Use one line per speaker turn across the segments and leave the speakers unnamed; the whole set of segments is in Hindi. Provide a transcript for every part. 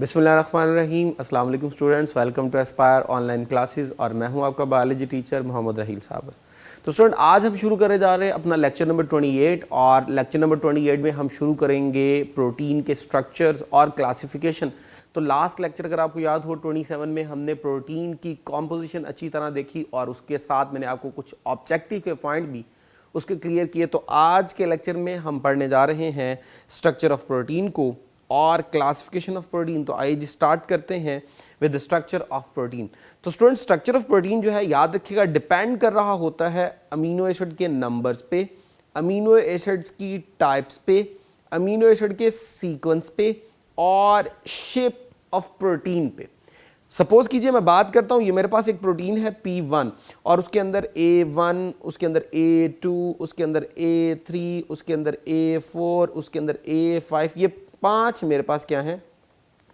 बिस्मिल्लाहिर्रहमानिर्रहीम। अस्सलाम वालेकुम students, welcome to Aspire online classes और मैं हूं आपका बायोलॉजी टीचर मोहम्मद रहील साहब। तो स्टूडेंट, आज हम शुरू करने जा रहे हैं अपना लेक्चर नंबर 28 और लेक्चर नंबर 28 में हम शुरू करेंगे प्रोटीन के स्ट्रक्चर्स और क्लासिफिकेशन। तो लास्ट लेक्चर अगर आपको याद हो 27 में हमने प्रोटीन की कॉम्पोजिशन अच्छी तरह देखी और उसके साथ मैंने आपको कुछ ऑब्जेक्टिव के पॉइंट भी उसके क्लियर किए। तो आज के लेक्चर में हम पढ़ने जा रहे हैं स्ट्रक्चर ऑफ प्रोटीन को और क्लासिफिकेशन ऑफ प्रोटीन। तो आइए स्टार्ट करते हैं with the structure of protein. तो स्टूडेंट, स्ट्रक्चर ऑफ प्रोटीन जो है याद रखिएगा डिपेंड कर रहा होता है अमीनो एसिड के नंबर्स पे, अमीनो एसिड्स की टाइप्स पे, अमीनो एसिड के सीक्वेंस पे और शेप ऑफ प्रोटीन पे। सपोज कीजिए मैं बात करता हूं, ये मेरे पास एक प्रोटीन है P1 और उसके अंदर A1, उसके अंदर A2, उसके अंदर A3, उसके अंदर A4, उसके अंदर A5। ये 5 मेरे पास क्या है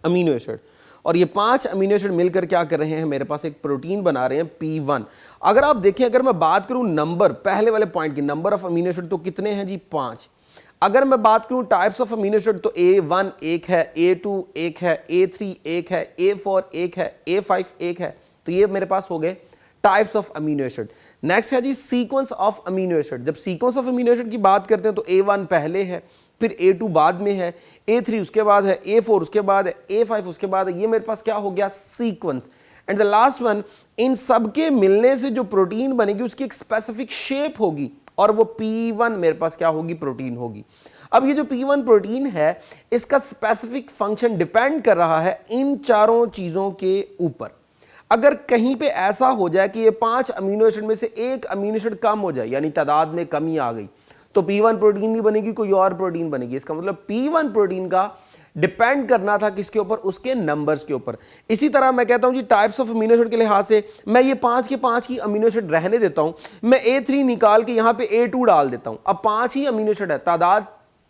अमीनो एसिड, और ये 5 अमीनो एसिड मिलकर क्या कर रहे हैं, मेरे पास एक प्रोटीन बना रहे हैं P1। अगर आप देखें, अगर मैं बात करूं नंबर, पहले वाले पॉइंट की नंबर ऑफ अमीनो एसिड तो कितने हैं जी 5। अगर मैं बात करूं टाइप्स ऑफ अमीनो एसिड तो A1 एक है, A2 एक है, A3 एक है, A4 एक है, A5 एक है। तो ये मेरे पास हो गए types of amino acid. Next है जी सीक्वेंस ऑफ अमीनो एसिड। जब सीक्वेंस ऑफ अमीनो एसिड की बात करते हैं तो A1 पहले है, फिर A2 बाद में है, A3 उसके बाद है, A4 उसके बाद है, A5 उसके बाद है। ये मेरे पास क्या हो गया sequence. And the last one, इन सब के मिलने से जो प्रोटीन बनेगी उसकी एक स्पेसिफिक शेप होगी और वो P1 मेरे पास क्या होगी, प्रोटीन होगी। अब ये जो P1 प्रोटीन है इसका स्पेसिफिक फंक्शन डिपेंड कर रहा है इन चारों चीजों के ऊपर। अगर कहीं पे ऐसा हो जाए कि ये 5 अमीनो एसिड में से एक अमीनो एसिड कम हो जाए, यानी तादाद में कमी आ गई, तो P1 प्रोटीन नहीं बनेगी, कोई और प्रोटीन बनेगी। इसका मतलब P1 प्रोटीन का डिपेंड करना था किसके ऊपर, उसके नंबर्स के ऊपर। इसी तरह मैं कहता हूं जी टाइप्स ऑफ अमीनो एसिड के लिहाज से मैं ये 5 के 5 ही अमीनो एसिड रहने देता हूं, मैं A3 निकाल के यहां पे A2 डाल देता हूं। अब 5 ही अमीनो एसिड है, तादाद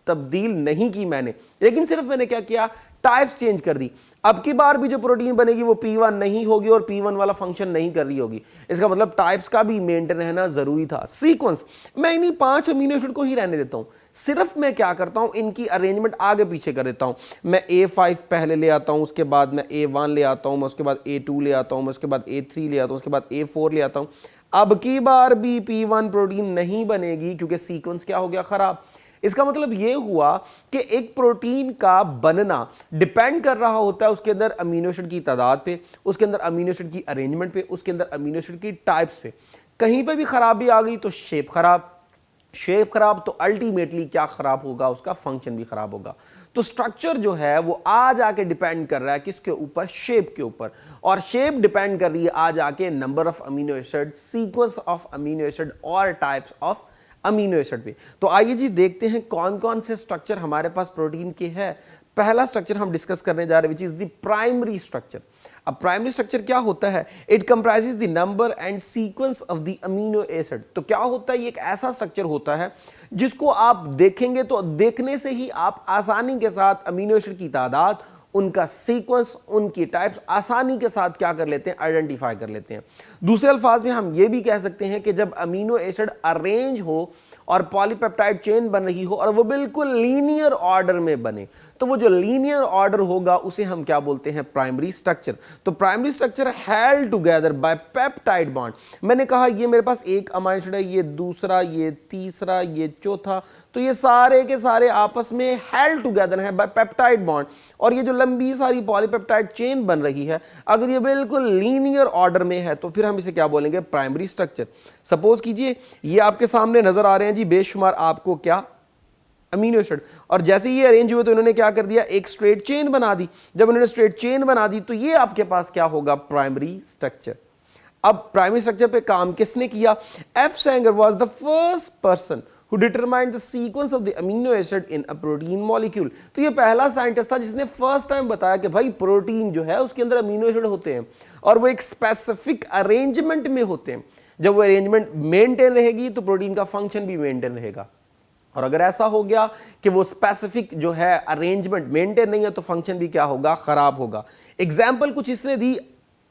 तब्दील नहीं की मैंने, लेकिन सिर्फ मैंने क्या किया, टाइप्स चेंज कर दी। अब की बार भी जो प्रोटीन बनेगी वो P1 नहीं होगी और P1 वाला फंक्शन नहीं कर रही होगी। इसका मतलब टाइप्स का भी मेंटेन रहना जरूरी था। सीक्वेंस, मैं इन्हीं 5 अमीनो एसिड को ही रहने देता हूं, सिर्फ मैं क्या करता हूं, इनकी अरेंजमेंट आगे पीछे कर देता हूं। मैं A5 पहले ले आता हूं, उसके बाद मैं A1 ले आता हूं, मैं उसके बाद A2 ले आता हूं, मैं उसके बाद A3 ले आता हूं, उसके बाद A4 ले आता हूं। अब की बार भी P1 प्रोटीन नहीं बनेगी क्योंकि सीक्वेंस क्या हो गया, खराब। इसका मतलब यह हुआ कि एक प्रोटीन का बनना डिपेंड कर रहा होता है उसके अंदर अमीनो एसिड की तादाद पे, उसके अंदर अमीनो एसिड की अरेंजमेंट पे, उसके अंदर अमीनो एसिड की टाइप्स पे। कहीं पे भी खराबी आ गई तो शेप खराब, शेप खराब तो अल्टीमेटली क्या खराब होगा, उसका फंक्शन भी खराब होगा। तो स्ट्रक्चर जो है वो आ जाके डिपेंड कर रहा है किसके ऊपर, शेप के ऊपर, और शेप डिपेंड कर रही है आ जाके number of amino acid, sequence of amino acid और टाइप्स ऑफ अमीनो एसिड पे। तो आइए जी देखते हैं कौन कौन से स्ट्रक्चर हमारे पास प्रोटीन के हैं। पहला स्ट्रक्चर हम डिस्कस करने जा रहे हैं which is the primary structure. अब प्राइमरी स्ट्रक्चर क्या होता है, it comprises the number and sequence of the amino acid. तो क्या होता है, ये एक ऐसा स्ट्रक्चर होता है जिसको आप देखेंगे तो देखने से ही आप आसानी के साथ अमीनो एसिड की तादाद, उनका सीक्वेंस, उनकी टाइप्स आसानी के साथ क्या कर लेते हैं, आइडेंटिफाई कर लेते हैं। दूसरे अल्फाज में हम ये भी कह सकते हैं कि जब अमीनो एसिड अरेंज हो और पॉलीपेप्टाइड चेन बन रही हो और वो बिल्कुल लीनियर ऑर्डर में बने, तो वो जो लीनियर ऑर्डर होगा उसे हम क्या बोलते हैं, प्राइमरी स्ट्रक्चर। तो primary structure held together bye peptide bond. मैंने कहा ये मेरे पास एक अमीनो एसिड है, ये दूसरा, ये तीसरा, ये चौथा, तो ये सारे के सारे आपस में हेल्ड टुगेदर हैं बाय पेप्टाइड बॉन्ड। और ये जो लंबी सारी पॉलीपेप्टाइड चेन बन रही है, अगर ये बिल्कुल लीनियर ऑर्डर में है तो फिर हम इसे क्या बोलेंगे, प्राइमरी स्ट्रक्चर। सपोज कीजिए ये आपके सामने नजर आ रहे हैं जी बेशुमार आपको क्या, अमीनो एसिड, और जैसे ये अरेंज हुए तो इन्होंने क्या कर दिया, एक स्ट्रेट चेन बना दी। जब इन्होंने स्ट्रेट चेन बना दी तो ये आपके पास क्या होगा, प्राइमरी स्ट्रक्चर। अब प्राइमरी स्ट्रक्चर पे काम किसने किया, F Sengar was the first person who determined the sequence of the amino acid in a protein molecule। तो ये पहला साइंटिस्ट था जिसने फर्स्ट टाइम बताया कि भाई प्रोटीन जो है उसके अंदर अमीनो एसिड होते हैं और वो एक स्पेसिफिक अरेंजमेंट में होते हैं। जब वो अरेंजमेंट मेंटेन रहेगी तो प्रोटीन का फंक्शन भी मेंटेन रहेगा, और अगर ऐसा हो गया कि वो स्पेसिफिक जो है अरेंजमेंट मेंटेन नहीं है तो फंक्शन भी क्या होगा, खराब होगा। एग्जाम्पल कुछ इसने दी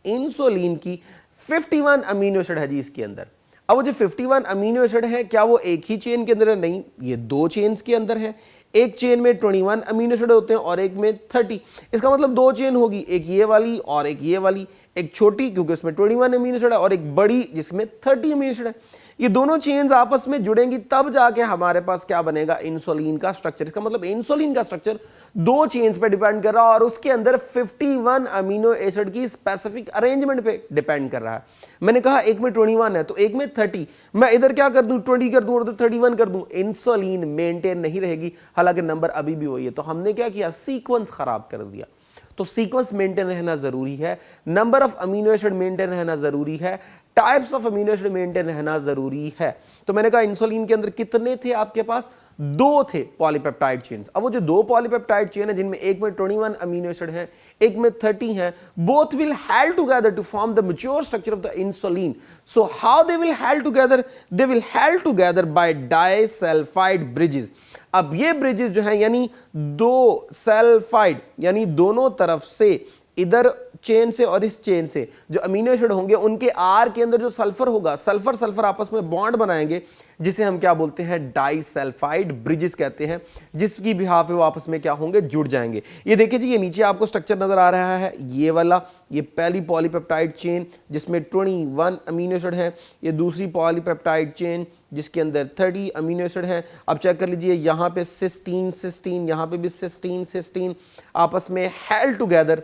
इंसुलिन की, 51 अमीनो एसिड है जी इसके अंदर। अब वो जो 51 अमीनो एसिड है क्या वो एक ही चेन के अंदर है? नहीं, ये दो चेन्स के अंदर है। एक चेन में 21 अमीनो एसिड होते हैं और एक में 30। इसका मतलब दो चेन होगी, एक ये वाली और एक ये वाली, एक छोटी क्योंकि उसमें 21 अमीनो एसिड है और एक बड़ी जिसमें 30 अमीनो एसिड है। ये दोनों चेन्स आपस में जुड़ेंगी तब जाके हमारे पास क्या बनेगा? इंसुलिन का स्ट्रक्चर। इसका मतलब इंसुलिन का स्ट्रक्चर दो चेन्स पे डिपेंड कर रहा है और उसके अंदर 51 अमीनो एसिड की स्पेसिफिक अरेंजमेंट पे डिपेंड कर रहा है। मैंने कहा एक में 21 है तो एक में 30, मैं इधर क्या कर दूं? 20 कर दूं और उधर 31 कर दूं, इंसुलिन मेंटेन नहीं रहेगी, हालांकि नंबर अभी भी वही है। तो हमने क्या किया? सीक्वेंस खराब कर दिया। तो सीक्वेंस मेंटेन रहना जरूरी है, number of amino acid maintain रहना जरूरी है, types of amino acid maintain रहना जरूरी है। तो मैंने कहा इंसुलिन के अंदर कितने थे आपके पास? दो थे पॉलीपेप्टाइड चेन्स। अब वो जो दो पॉलीपेप्टाइड चेन है जिनमें एक में 21 अमीनो एसिड है, एक में 30 है, both will held together to form the mature structure of the insulin. So how they will held together? They will held together by disulphide bridges. अब ये ब्रिजेस जो है यानी दो सल्फाइड यानी दोनों तरफ से, इधर चेन से और इस चेन से जो अमीनो एसिड होंगे उनके आर के अंदर जो सल्फर होगा, सल्फर सल्फर आपस में बॉन्ड बनाएंगे जिसे हम क्या बोलते हैं? डाइसल्फाइड ब्रिजेस कहते हैं, जिसकी बिहाफ पे वो आपस में क्या होंगे? जुड़ जाएंगे। ये देखिए जी, ये नीचे आपको स्ट्रक्चर नजर आ रहा है, ये वाला, ये पहली पॉलीपेप्टाइड चेन जिसमें 21 अमीनो एसिड है, ये दूसरी पॉलीपेप्टाइड चेन जिसके अंदर 30 अमीनो एसिड है। अब चेक कर लीजिए, यहाँ पे सिस्टीन सिस्टीन, यहाँ पे भी सिस्टीन सिस्टीन आपस में held together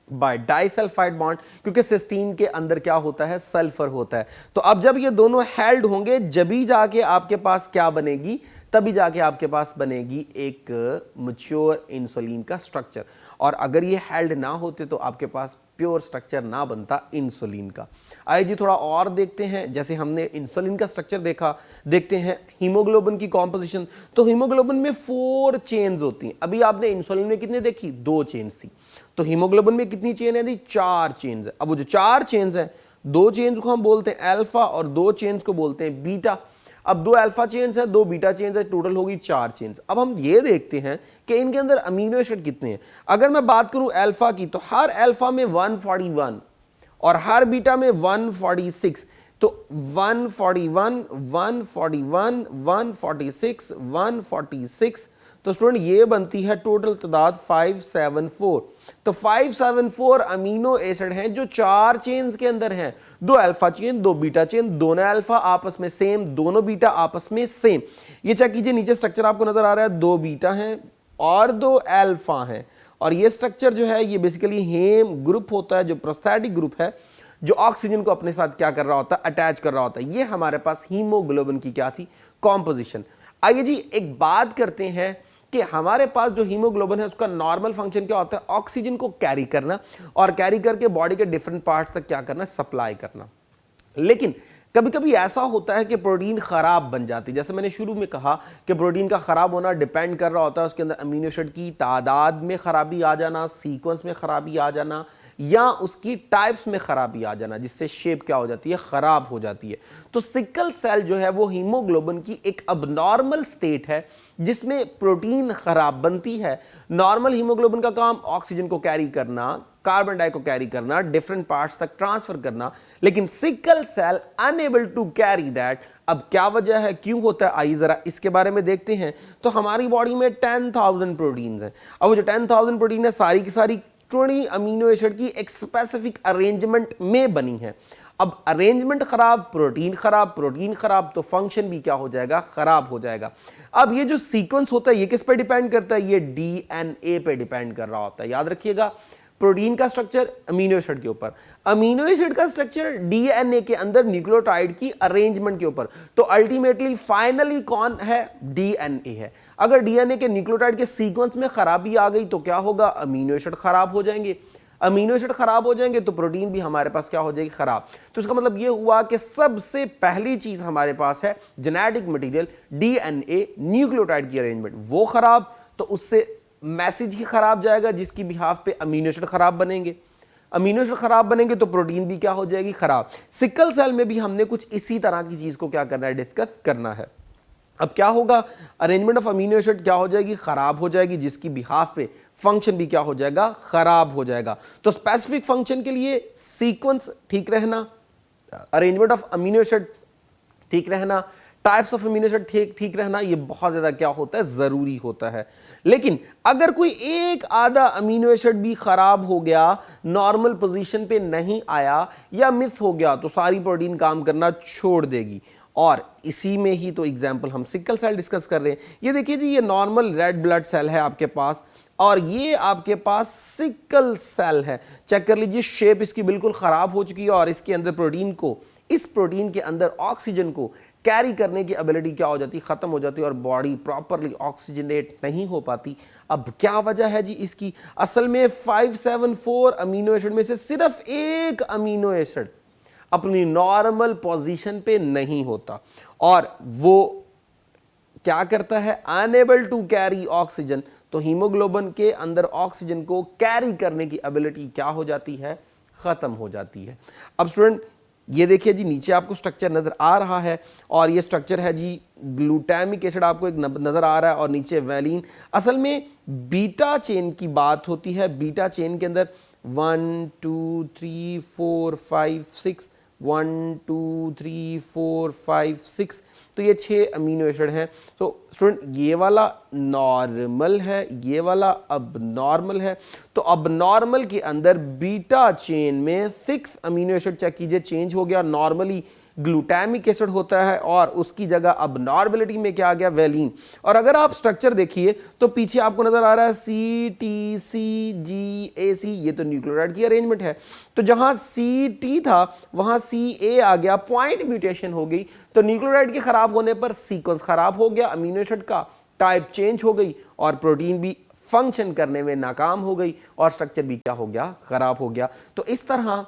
by disulphide bond, क्योंकि सिस्टीन के अंदर क्या होता है? सल्फर होता है। तो अब जब ये दोनों हेल्ड होंगे जभी जाके आपके पास क्या बनेगी? तभी जाके आपके पास बनेगी एक मैच्योर इंसुलिन का स्ट्रक्चर। और अगर ये हेल्ड ना होते तो आपके पास प्योर स्ट्रक्चर ना बनता इंसुलिन का। आइए जी थोड़ा और देखते हैं। जैसे हमने इंसुलिन का स्ट्रक्चर देखा, देखते हैं हीमोग्लोबिन की कॉम्पोजिशन। तो हीमोग्लोबिन में 4 चेन्स होती हैं। अभी आपने इंसुलिन में कितने देखी? 2 चेन्स थी। तो हीमोग्लोबिन में कितनी चेन है थी? 4 चेन्स है। अब वो जो 4 चेन्स हैं, 2 चेन्स को हम बोलते हैं अल्फा और 2 चेन्स को बोलते हैं बीटा। अब 2 अल्फा चेन्स है, 2 बीटा चेन्स है, टोटल होगी 4 चेन्स। अब हम ये देखते हैं कि इनके अंदर अमीनो एसिड कितने हैं। अगर मैं बात करूं अल्फा की, तो हर अल्फा में 141 और हर बीटा में 146। तो 141 141 146 146, तो स्टूडेंट ये बनती है टोटल तादाद 574। तो 574 अमीनो एसिड हैं जो 4 चेन्स के अंदर हैं। 2 अल्फा चेन, 2 बीटा चेन, दोनों अल्फा आपस में सेम, दोनों बीटा आपस में सेम। ये चेक कीजिए, नीचे स्ट्रक्चर आपको नजर आ रहा है, 2 बीटा हैं और 2 अल्फा हैं। और ये स्ट्रक्चर जो है ये बेसिकली हेम ग्रुप होता है, जो प्रोस्थेटिक ग्रुप है, जो ऑक्सीजन को अपने साथ क्या कर रहा होता है? अटैच कर रहा होता है। ये हमारे पास हीमोग्लोबिन की क्या थी? कॉम्पोजिशन। आइए जी एक बात करते हैं कि हमारे पास जो हीमोग्लोबिन है उसका नॉर्मल फंक्शन क्या होता है? ऑक्सीजन को कैरी करना और कैरी करके बॉडी के डिफरेंट पार्ट्स तक क्या करना? सप्लाई करना। लेकिन कभी कभी ऐसा होता है कि प्रोटीन खराब बन जाती है। जैसे मैंने शुरू में कहा कि प्रोटीन का खराब होना डिपेंड कर रहा होता है उसके अंदर अमीनो एसिड की तादाद में खराबी आ जाना, सीक्वेंस में खराबी आ जाना, या उसकी टाइप्स में खराबी आ जाना, जिससे शेप क्या हो जाती है? खराब हो जाती है। तो सिकल सेल जो है वो हीमोग्लोबिन की एक अबनॉर्मल स्टेट है जिसमें प्रोटीन खराब बनती है। नॉर्मल हीमोग्लोबिन का काम ऑक्सीजन को कैरी करना, कार्बन डाइऑक्साइड को कैरी करना, डिफरेंट पार्ट्स तक ट्रांसफर करना, लेकिन sickle cell unable to carry that. अब क्या वजह है, क्यों होता है? आइए जरा इसके बारे में देखते हैं। तो हमारी बॉडी में 10,000 प्रोटीन्स हैं। अब वो जो 10,000 प्रोटीन है सारी की सारी 20 अमीनो एसिड की एक स्पेसिफिक अरेंजमेंट में बनी है। अब अरेंजमेंट खराब, प्रोटीन खराब, तो फंक्शन भी क्या हो जाएगा? खराब हो जाएगा। अब ये जो सीक्वेंस होता है ये किस पे डिपेंड करता है? ये डीएनए पे डिपेंड कर रहा होता है। याद रखिएगा, प्रोटीन का स्ट्रक्चर अमीनो एसिड के ऊपर, अमीनो एसिड का स्ट्रक्चर डीएनए के अंदर न्यूक्लियोटाइड की अरेंजमेंट के ऊपर। तो अल्टीमेटली फाइनली कौन है? डीएनए है। अगर डीएनए के न्यूक्लियोटाइड के सीक्वेंस में खराबी आ गई तो क्या होगा? अमीनो एसिड खराब हो जाएंगे। अमीनो एसिड खराब हो जाएंगे तो प्रोटीन भी हमारे पास क्या हो जाएगी? खराब। तो इसका मतलब यह हुआ कि सबसे पहली चीज हमारे पास है जेनेटिक मटेरियल, डीएनए, न्यूक्लियोटाइड की अरेंजमेंट, वो खराब, तो उससे मैसेज ही खराब जाएगा, जिसकी बिहाफ पे अमीनो एसिड खराब बनेंगे। अमीनो एसिड खराब बनेंगे तो प्रोटीन भी क्या हो जाएगी? खराब। सिकल सेल में भी हमने कुछ इसी तरह की चीज को क्या करना है? डिस्कस करना है। अब क्या होगा? अरेंजमेंट ऑफ अमीनो एसिड क्या हो जाएगी? खराब हो जाएगी, जिसकी बिहाफ पे फंक्शन भी क्या हो जाएगा? खराब हो जाएगा। तो स्पेसिफिक फंक्शन के लिए सीक्वेंस ठीक रहना, अरेंजमेंट ऑफ अमीनो एसिड ठीक रहना, टाइप्स ऑफ अमीनो एसिड ठीक रहना, ये बहुत ज्यादा क्या होता है, जरूरी होता है। लेकिन अगर कोई एक आधा अमीनो एसिड भी खराब हो गया, नॉर्मल पोजीशन पे नहीं आया या मिस हो गया, तो सारी प्रोटीन काम करना छोड़ देगी। और इसी में ही तो एग्जाम्पल हम सिकल सेल डिस्कस कर रहे हैं। ये देखिए जी, ये नॉर्मल रेड ब्लड सेल है आपके पास, और ये आपके पास सिकल सेल है। चेक कर लीजिए, शेप इसकी बिल्कुल खराब हो चुकी है, और इसके अंदर प्रोटीन को, इस प्रोटीन के अंदर ऑक्सीजन को कैरी करने की एबिलिटी क्या हो जाती है, खत्म हो जाती है, और बॉडी प्रॉपरली ऑक्सीजनेट नहीं हो पाती। अब क्या वजह है जी इसकी? असल में 574 अमीनो एसिड में से सिर्फ एक अमीनो एसिड अपनी नॉर्मल पोजीशन पे नहीं होता, और वो क्या करता है, अनएबल टू कैरी ऑक्सीजन। तो हीमोग्लोबिन के अंदर ऑक्सीजन को कैरी करने की एबिलिटी क्या हो जाती है, खत्म हो जाती है। अब स्टूडेंट ये देखिए जी, नीचे आपको स्ट्रक्चर नजर आ रहा है, और ये स्ट्रक्चर है जी ग्लूटामिक एसिड आपको एक नजर आ रहा है, और नीचे वैलिन। असल में बीटा चेन की बात होती है। बीटा चेन के अंदर 1 2 3 4 5 6 1 2 3 4 5 6, तो ये 6 अमीनो एसिड हैं। तो स्टूडेंट ये वाला नॉर्मल है, ये वाला अब नॉर्मल है। तो अब नॉर्मल के अंदर बीटा चेन में 6 अमीनो एसिड चेक कीजिए चेंज हो गया। नॉर्मली ग्लूटामिक एसिड होता है, और उसकी जगह अब नॉर्मलिटी में क्या आ गया, वैलिन। और अगर आप स्ट्रक्चर देखिए तो पीछे आपको नजर आ रहा है CTCGAC, ये तो न्यूक्लियोटाइड की अरेंजमेंट है। तो जहां CT था वहां CA आ गया, पॉइंट म्यूटेशन हो गई। तो न्यूक्लियोटाइड के खराब होने पर सीक्वेंस खराब हो गया, अमीनो एसिड का टाइप चेंज हो गई, और प्रोटीन भी फंक्शन करने में नाकाम हो गई, और स्ट्रक्चर भी क्या हो गया, खराब हो गया। तो इस तरह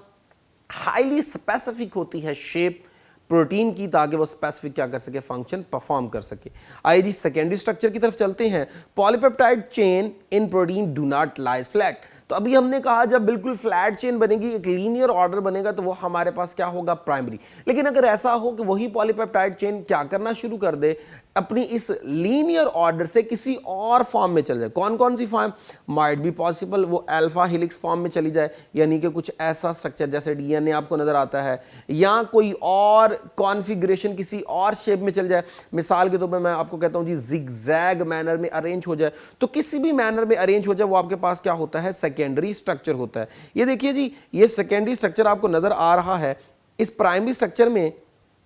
हाईली स्पेसिफिक होती है शेप प्रोटीन की, ताकि वो स्पेसिफिक क्या कर सके, फंक्शन परफॉर्म कर सके। आइए जी सेकेंडरी स्ट्रक्चर की तरफ चलते हैं। Polypeptide chain in protein do not lies flat. तो अभी हमने कहा जब बिल्कुल फ्लैट चेन बनेगी, एक लीनियर ऑर्डर बनेगा, तो वो हमारे पास क्या होगा, प्राइमरी। लेकिन अगर ऐसा हो कि वही पॉलीपेप्टाइड चेन क्या करना शुरू कर दे, अपनी इस लीनियर ऑर्डर से किसी और फॉर्म में चल जाए, कौन कौन सी फॉर्म माइट बी पॉसिबल, वो अल्फा हेलिक्स फॉर्म में चली जाए, यानी कि कुछ ऐसा स्ट्रक्चर जैसे डीएनए आपको नजर आता है, या कोई और कॉन्फ़िगरेशन किसी और शेप में चल जाए। मिसाल के तौर पर मैं आपको कहता हूं जी, जिगजैग मैनर में अरेंज हो जाए। तो किसी भी मैनर में अरेंज हो जाए, वो आपके पास क्या होता है, सेकेंडरी स्ट्रक्चर होता है। ये देखिए जी, ये सेकेंडरी स्ट्रक्चर आपको नजर आ रहा है। इस प्राइमरी स्ट्रक्चर में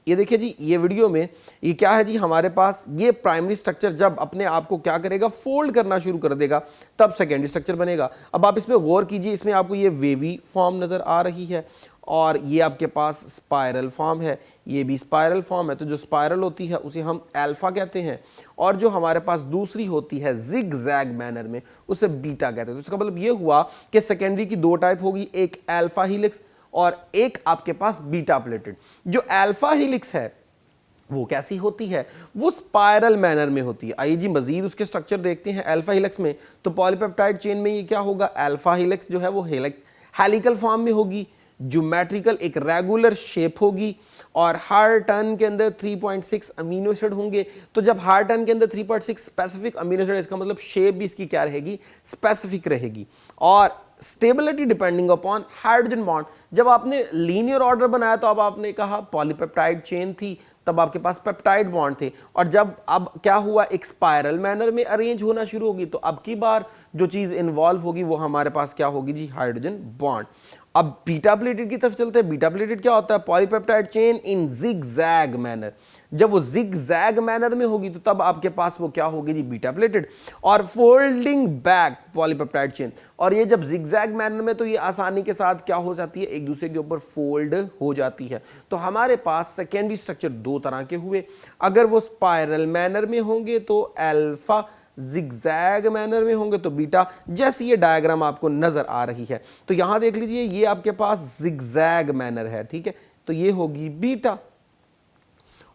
ये देखिए जी, ये वीडियो में ये क्या है जी, हमारे पास ये प्राइमरी स्ट्रक्चर जब अपने आप को क्या करेगा, फोल्ड करना शुरू कर देगा, तब सेकेंडरी स्ट्रक्चर बनेगा। अब आप इसमें गौर कीजिए, इसमें आपको ये वेवी फॉर्म नजर आ रही है, और ये आपके पास स्पाइरल फॉर्म है, ये भी स्पाइरल फॉर्म है। तो जो स्पाइरल होती है उसे हम अल्फा कहते हैं, और जो हमारे पास दूसरी होती है जिगजैग मैनर में, उसे बीटा कहते हैं। तो इसका मतलब ये हुआ कि सेकेंडरी की दो टाइप होगी, एक अल्फा हेलिक्स और एक आपके पास बीटा प्लेटेड। जो अल्फा हेलिक्स है वो कैसी होती है, वो स्पाइरल मैनर में होती है। आइए जी मजीद उसके स्ट्रक्चर देखते हैं। अल्फा हेलिक्स में तो पॉलीपेप्टाइड चेन में ये क्या होगा, अल्फा हेलिक्स जो है वो हेलिकल फॉर्म में होगी, ज्योमेट्रिकल एक रेगुलर शेप होगी, और हर टर्न के अंदर 3.6 अमीनो एसिड होंगे। तो जब हर टर्न के अंदर 3.6 स्पेसिफिक अमीनो एसिड, इसका मतलब शेप भी इसकी क्या रहेगी, स्पेसिफिक रहेगी। और stability depending upon hydrogen bond. जब आपने लीनियर ऑर्डर बनाया तो अब आपने कहा पॉलीपेप्टाइड चेन थी, तब आपके पास पेप्टाइड बॉन्ड थे, और जब अब क्या हुआ, एक स्पाइरल मैनर में अरेंज होना शुरू होगी, तो अब की बार जो चीज इन्वॉल्व होगी वो हमारे पास क्या होगी जी, हाइड्रोजन बॉन्ड। अब बीटा प्लेटेड की तरफ चलते हैं। बीटा प्लेटेड क्या होता है, polypeptide chain in zigzag manner. जब वो जिगजैग मैनर में होगी तो तब आपके पास वो क्या होगी जी, बीटा प्लेटेड। और फोल्डिंग बैक पॉलीपेप्टाइड चेन, और ये जब जिगजैग मैनर में, तो ये आसानी के साथ क्या हो जाती है, एक दूसरे के ऊपर फोल्ड हो जाती है। तो हमारे पास सेकेंडरी स्ट्रक्चर दो तरह के हुए। अगर वो स्पाइरल मैनर में होंगे तो अल्फा, जिगजैग मैनर में होंगे तो बीटा, जैसी ये डायग्राम आपको नजर आ रही है। तो यहां देख लीजिए, ये आपके पास जिगजैग मैनर है, ठीक है, तो ये होगी बीटा,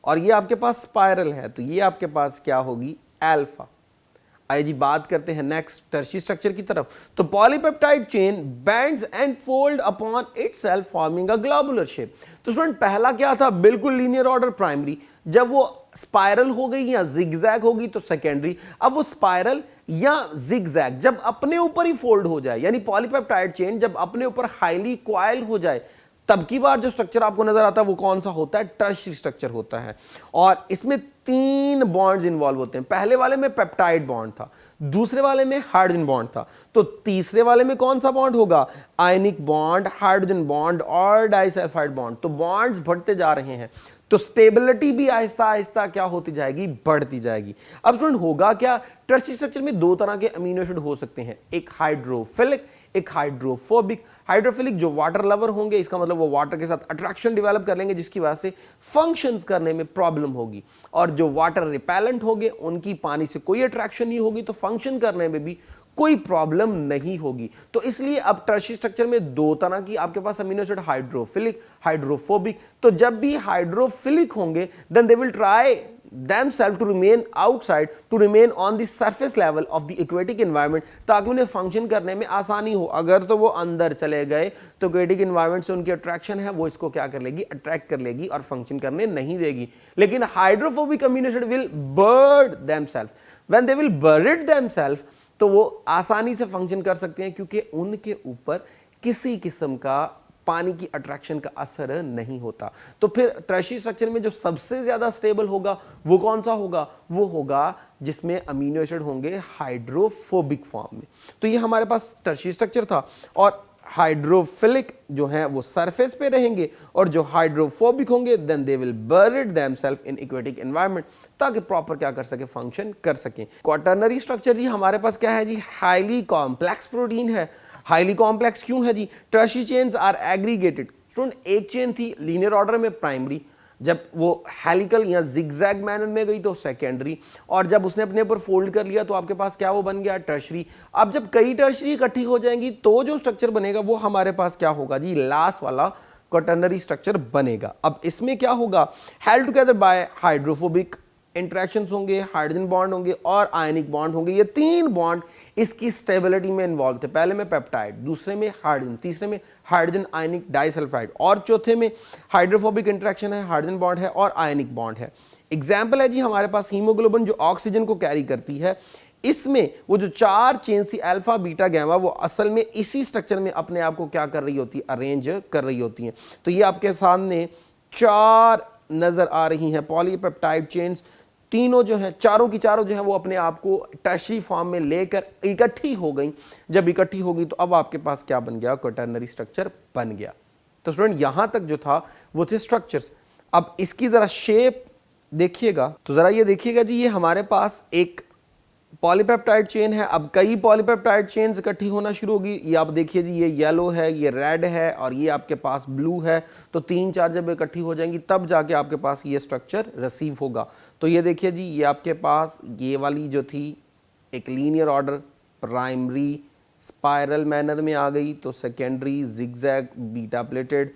और ये आपके पास स्पाइरल है, तो ये आपके पास क्या होगी, अल्फा। आइए जी बात करते हैं नेक्स्ट टर्शियरी स्ट्रक्चर की तरफ। तो polypeptide chain bends and fold upon itself forming a globular shape. तो स्टूडेंट पहला क्या था, बिल्कुल लीनियर ऑर्डर प्राइमरी, जब वो स्पाइरल हो गई या जिगजैग होगी तो सेकेंडरी। अब वो स्पाइरल या जिगजैग जब अपने ऊपर ही फोल्ड हो जाए, यानी पॉलीपेप्टाइड चेन जब अपने ऊपर हाईली क्वाइल हो जाए, तब की बार जो स्ट्रक्चर आपको नजर आता है वो कौन सा होता है, टर्शियरी स्ट्रक्चर होता है। और इसमें 3 बॉन्ड्स इन्वॉल्व होते हैं। पहले वाले में पेप्टाइड बॉन्ड था, दूसरे वाले में हाइड्रोजन बॉन्ड था, तो तीसरे वाले में कौन सा बॉन्ड होगा, आयनिक बॉन्ड, हाइड्रोजन बॉन्ड और डाइसल्फाइड बॉन्ड। तो बॉन्ड्स बढ़ते जा रहे हैं, तो स्टेबिलिटी भी आहिस्ता आहिस्ता क्या होती जाएगी, बढ़ती जाएगी। अब स्टूडेंट होगा क्या, टर्शियरी स्ट्रक्चर में 2 तरह के अमीनो एसिड हो सकते हैं, एक हाइड्रोफिलिक, एक हाइड्रोफोबिक। हाइड्रोफिलिक जो वाटर लवर होंगे, इसका मतलब वो वाटर के साथ अट्रैक्शन डेवलप कर लेंगे जिसकी वजह से फंक्शंस करने में प्रॉब्लम होगी, और जो वाटर रिपेलेंट होंगे उनकी पानी से कोई अट्रैक्शन नहीं होगी, तो फंक्शन करने में भी कोई प्रॉब्लम नहीं होगी। तो इसलिए अब टर्शियरी स्ट्रक्चर में 2 तरह की आपके पास अमीनो एसिड, हाइड्रोफिलिक, हाइड्रोफोबिक। तो जब भी हाइड्रोफिलिक होंगे then they will try themselves to remain outside, to remain on the surface level of the aquatic environment, ताकि उन्हें फंक्शन करने में आसानी हो। अगर तो वो अंदर चले गए तो aquatic environment से उनकी अट्रैक्शन है वो इसको क्या कर लेगी, अट्रैक्ट कर लेगी और फंक्शन करने नहीं देगी। लेकिन hydrophobic amino acid will bird themselves। when they will bury themselves तो वो आसानी से फंक्शन कर सकते हैं, क्योंकि उनके ऊपर किसी किस्म का पानी की अट्रैक्शन का असर नहीं होता। तो फिर टर्शियरी स्ट्रक्चर में जो सबसे ज्यादा स्टेबल होगा वो कौन सा होगा, वो होगा जिसमें अमीनो एसिड होंगे हाइड्रोफोबिक फॉर्म में। तो ये हमारे पास टर्शियरी स्ट्रक्चर था। और हाइड्रोफिलिक जो है वो सरफेस पे रहेंगे, और जो हाइड्रोफोबिक होंगे then they will bury themselves in aquatic environment, ताकि प्रॉपर क्या कर सके, फंक्शन कर सके। क्वाटरनरी स्ट्रक्चर जी हमारे पास क्या है जी, हाईली कॉम्प्लेक्स प्रोटीन है। हाईली कॉम्प्लेक्स क्यों है जी, tertiary chains are aggregated. Student एक चेन थी लीनियर ऑर्डर में प्राइमरी, जब वो हेलिकल या जिगजैग मैनर में गई तो सेकेंडरी, और जब उसने अपने ऊपर फोल्ड कर लिया तो आपके पास क्या वो बन गया, टर्शियरी। अब जब कई टर्शियरी इकट्ठी हो जाएंगी तो जो स्ट्रक्चर बनेगा वो हमारे पास क्या होगा जी, लास्ट वाला क्वाटरनरी स्ट्रक्चर बनेगा। अब इसमें क्या होगा, held together bye hydrophobic interactions होंगे, हाइड्रोजन बॉन्ड होंगे और आयनिक बॉन्ड होंगे। ये 3 बॉन्ड इसकी स्टेबिलिटी में इन्वॉल्व थे। पहले में पेप्टाइड, दूसरे में हाइड्रोजन, तीसरे में हाइड्रोजन आयनिक डाइसल्फाइड, और चौथे में हाइड्रोफोबिक इंटरेक्शन है, हाइड्रोजन बॉन्ड है और आयनिक बॉन्ड है। एग्जाम्पल है जी हमारे पास हीमोग्लोबिन जो ऑक्सीजन को कैरी करती है, इसमें वो जो 4 चेन थी अल्फा बीटा गैमा, वो असल में इसी स्ट्रक्चर में अपने आप को क्या कर रही होती है, अरेंज कर रही होती हैं। तो ये आपके सामने 4 नजर आ रही हैं पॉलीपेप्टाइड चेन्स। तीनों जो है, चारों की चारों जो है वो अपने आप को टर्शियरी फॉर्म में लेकर इकट्ठी हो गई। जब इकट्ठी हो गई तो अब आपके पास क्या बन गया, क्वाटरनरी स्ट्रक्चर बन गया। तो स्टूडेंट यहां तक जो था वो थे स्ट्रक्चर्स। अब इसकी जरा शेप देखिएगा, तो जरा ये देखिएगा जी, ये हमारे पास एक पॉलीपेप्टाइड चेन है। अब कई पॉलीपेप्टाइड चेन्स इकट्ठी होना शुरू होगी। ये आप देखिए जी, ये येलो है, ये रेड है और ये आपके पास ब्लू है। तो 3-4 जब इकट्ठी हो जाएंगी तब जाके आपके पास ये स्ट्रक्चर रिसीव होगा। तो ये देखिए जी, ये आपके पास ये वाली जो थी एक linear order primary spiral manner में आ गई, तो सेकेंडरी जिगजैग बीटा प्लेटेड,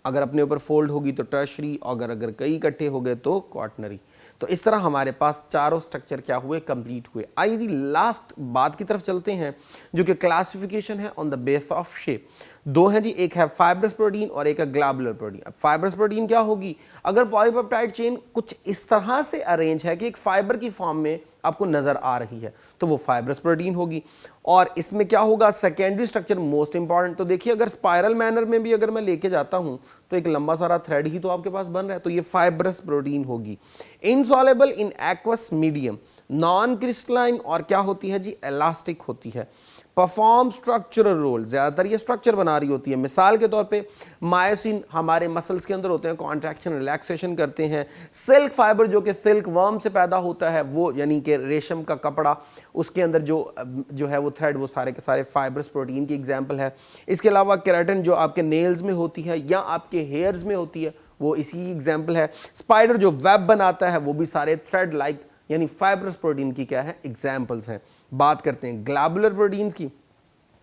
अगर अपने ऊपर फोल्ड होगी तो टर्शियरी, अगर कई इकट्ठे हो गए तो क्वाटरनरी। तो इस तरह हमारे पास चारों स्ट्रक्चर क्या हुए, कंप्लीट हुए। आइए जी लास्ट बात की तरफ चलते हैं, जो कि क्लासिफिकेशन है on the base of shape. 2 है जी, एक है फाइब्रस प्रोटीन और एक है ग्लोबुलर प्रोटीन। अब फाइब्रस प्रोटीन क्या होगी, अगर पॉलीपेप्टाइड चेन कुछ इस तरह से अरेंज है कि एक फाइबर की फॉर्म में आपको नजर आ रही है तो वो फाइब्रस प्रोटीन होगी। और इसमें क्या होगा, सेकेंडरी स्ट्रक्चर मोस्ट इंपॉर्टेंट। तो देखिए अगर स्पाइरल मैनर में भी अगर मैं लेके जाता हूं तो एक लंबा सारा थ्रेड ही तो आपके पास बन रहा है, तो ये फाइब्रस प्रोटीन होगी। Insoluble in aqueous medium, non crystalline और क्या होती है जी, इलास्टिक होती है। परफॉर्म स्ट्रक्चरल रोल, ज्यादातर ये स्ट्रक्चर बना रही होती है। मिसाल के तौर पे मायोसिन हमारे मसल्स के अंदर होते हैं, कॉन्ट्रैक्शन रिलैक्सेशन करते हैं। सिल्क फाइबर जो कि सिल्क वर्म से पैदा होता है, वो यानी कि रेशम का कपड़ा, उसके अंदर जो है वो थ्रेड, वो सारे के सारे फाइब्रस प्रोटीन की एग्जाम्पल है। इसके अलावा केराटिन जो आपके नेल्स में होती है या आपके हेयर्स में होती है, वो इसी एग्जाम्पल है। स्पाइडर जो वेब बनाता है वो भी सारे थ्रेड लाइक यानी फाइब्रस प्रोटीन की क्या है, एग्जाम्पल्स हैं। बात करते हैं ग्लोबुलर प्रोटीन्स की,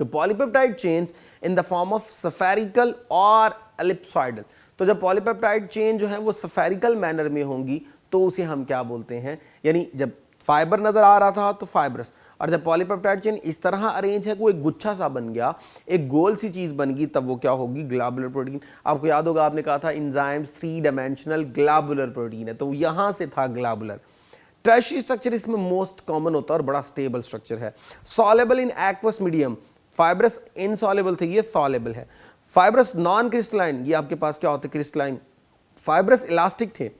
तो polypeptide chains in the form of spherical और एलिप्सॉइडल। तो जब पॉलीपेप्टाइड चेन जो है वो स्फेरिकल मैनर में होंगी तो उसे हम क्या बोलते हैं, यानी जब फाइबर नजर आ रहा था तो फाइब्रस, और जब पॉलीपेप्टाइड चेन इस तरह अरेंज है, कोई गुच्छा सा बन गया, एक गोल सी चीज बन गई, तब वो क्या होगी, ग्लोबुलर प्रोटीन। आपको याद होगा आपने कहा था एंजाइम्स 3 डायमेंशनल ग्लोबुलर प्रोटीन है, तो यहां से था ग्लोबुलर। टर्शियरी स्ट्रक्चर इसमें मोस्ट कॉमन होता है और बड़ा स्टेबल स्ट्रक्चर है। Soluble in aqueous medium, fibrous insoluble थे, ये सॉलेबल है। फाइब्रस नॉन क्रिस्टलाइन, ये आपके पास क्या होते हैं क्रिस्टलाइन। फाइब्रस इलास्टिक थे,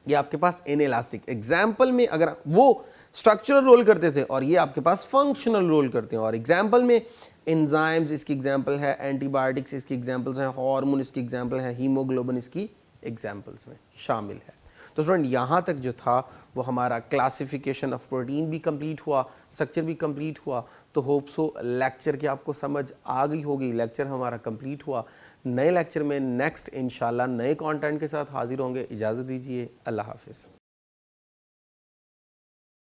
ये आपके पास इनइलास्टिक। एग्जाम्पल में अगर वो स्ट्रक्चरल रोल करते थे और ये आपके पास फंक्शनल रोल करते हैं। और एग्जाम्पल में एंजाइम्स इसकी एग्जाम्पल है, एंटीबायोटिक्स इसकी एग्जाम्पल्स हैं, हार्मोन इसकी एग्जाम्पल है, हीमोग्लोबिन इसकी एग्जाम्पल्स में शामिल है। तो स्टूडेंट यहाँ तक जो था वो हमारा क्लासिफिकेशन ऑफ प्रोटीन भी कंप्लीट हुआ, स्ट्रक्चर भी कंप्लीट हुआ। तो होप सो लेक्चर की आपको समझ आ गई होगी। लेक्चर हमारा कंप्लीट हुआ। नए लेक्चर में नेक्स्ट इंशाल्लाह नए कंटेंट के साथ हाजिर होंगे। इजाज़त दीजिए, अल्लाह हाफिज़।